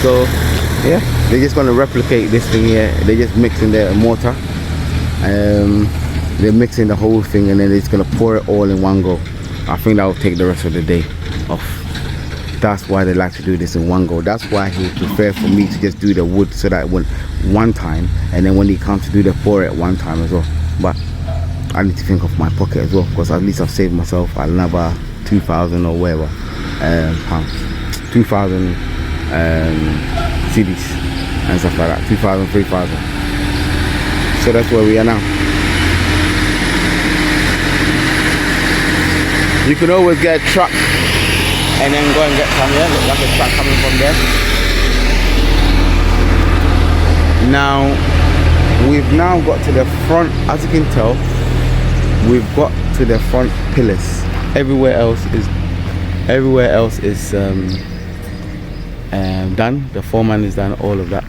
So yeah, they're just going to replicate this thing here. They're just mixing the mortar. They're mixing the whole thing, and then they're just going to pour it all in one go. I think that will take the rest of the day off. That's why they like to do this in one go. That's why he would prefer for me to just do the wood, so that when one time, and then when he comes to do the pour at one time as well. But I need to think of my pocket as well, because at least I've saved myself another 2,000 or whatever pounds, 2,000 cedis and stuff like that, 2,000, 3,000. So that's where we are now. You can always get a truck and then go and get some here. Look like a truck coming from there. Now we've now got to the front. As you can tell, we've got to the front pillars. Everywhere else is done. The foreman is done, all of that,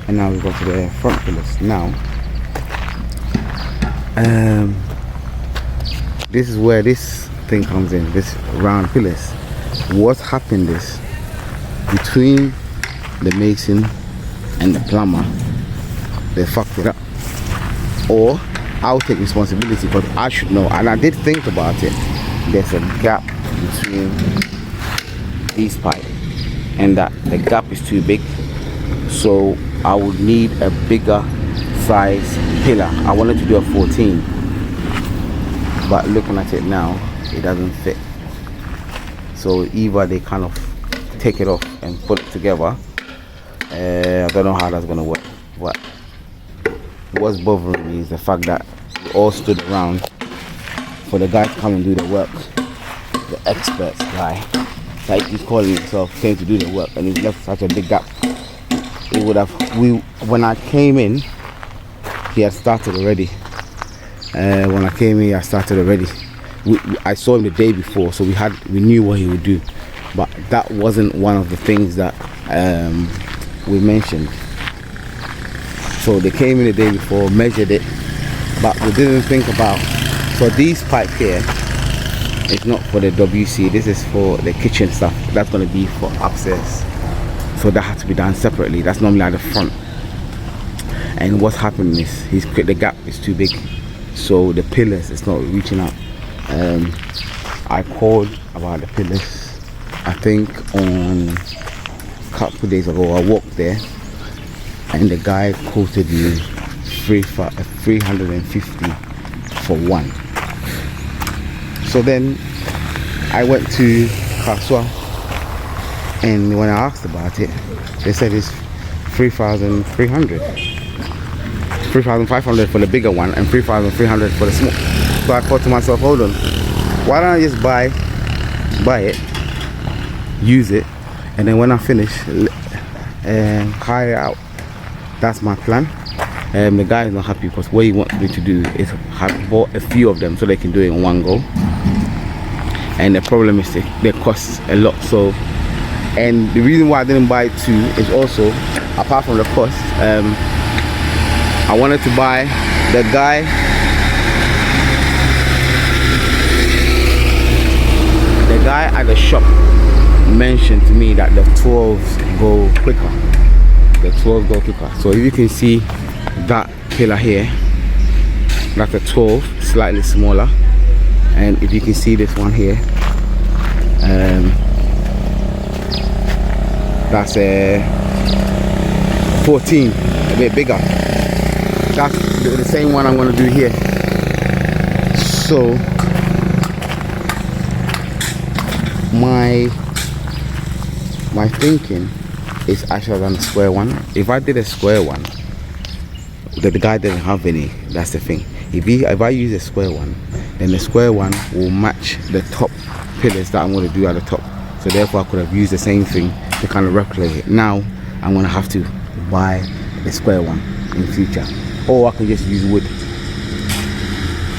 and now we've got to the front pillars. Now this is where this thing comes in, this round pillars. What happened is, between the mason and the plumber, they fucked it up. Or I'll take responsibility, because I should know, and I did think about it. There's a gap between these pipes, and that the gap is too big, so I would need a bigger size pillar. I wanted to do a 14, but looking at it now, it doesn't fit. So either they kind of take it off and put it together. I don't know how that's gonna work, but what's bothering me is the fact that we all stood around for the guy to come and do the work. The experts guy, like he's calling himself, came to do the work, and he's left such a big gap. It would have, when I came in, he had started already. When I came in, I started already. I saw him the day before, so we knew what he would do, but that wasn't one of the things that we mentioned. So they came in the day before, measured it, but we didn't think about, so these pipe here, it's not for the WC, this is for the kitchen stuff. That's going to be for upstairs, so that has to be done separately. That's normally at the front. And what's happening is the gap is too big, so the pillars, it's not reaching out. I called about the pillars, I think on a couple of days ago. I walked there, and the guy quoted me 350 for one. So then I went to Kaswa, and when I asked about it, they said it's 3,300, 3,500 for the bigger one, and 3,300 for the small. So I thought to myself, hold on, why don't I just buy it, use it, and then when I finish, hire it out. That's my plan. The guy is not happy, because what he wants me to do is have bought a few of them so they can do it in one go. And the problem is they cost a lot. So, and the reason why I didn't buy two is also, apart from the cost, I wanted to buy the guy. The guy at the shop mentioned to me that the 12s go quicker. The 12s go quicker. So if you can see that pillar here, that's a 12, slightly smaller. And if you can see this one here, that's a 14, a bit bigger. That's the same one I'm going to do here. So my thinking is I should have done a square one. If I did a square one, the guy didn't have any. That's the thing. If I use a square one, then the square one will match the top pillars that I'm going to do at the top. So therefore I could have used the same thing to kind of replicate it. Now I'm going to have to buy the square one in future, or I can just use wood.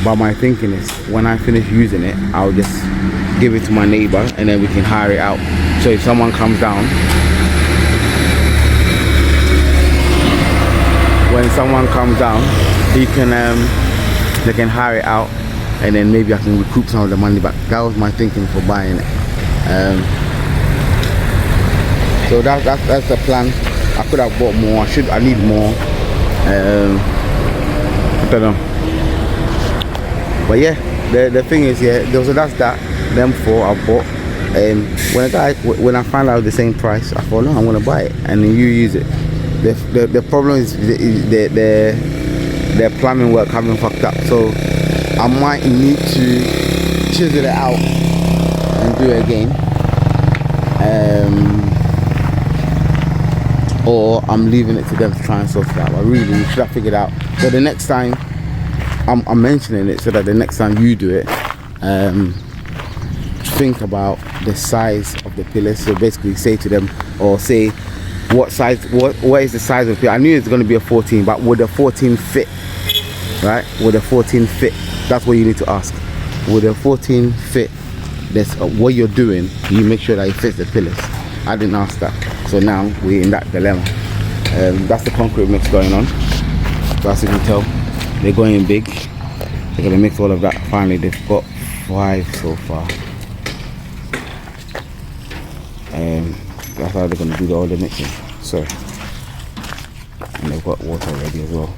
But my thinking is, when I finish using it, I'll just give it to my neighbor, and then we can hire it out. So if someone comes down, when someone comes down, he can they can hire it out, and then maybe I can recoup some of the money back. That was my thinking for buying it. So that's the plan. I could have bought more. I need more. I don't know. But yeah, the thing is, yeah, so that's that. Them 4 I bought. When I found out the same price, I thought, no, I'm gonna buy it, and then you use it. The problem is the plumbing work having fucked up, so I might need to chisel it out and do it again. Or I'm leaving it to them to try and sort it out. I really should have figured out. So the next time I'm mentioning it, so that the next time you do it, think about the size of the pillars. So basically say to them, or say what size, what is the size of the pillar. I knew it's going to be a 14, but would a 14 fit? Right? Would a 14 fit? That's what you need to ask. Would a 14 fit this? What you're doing, you make sure that it fits the pillars. I didn't ask that, so now we're in that dilemma. That's the concrete mix going on. So as you can tell, they're going big. They're gonna mix all of that. Finally, they've got 5 so far. That's how they're gonna do all the mixing. So, and they've got water ready as well.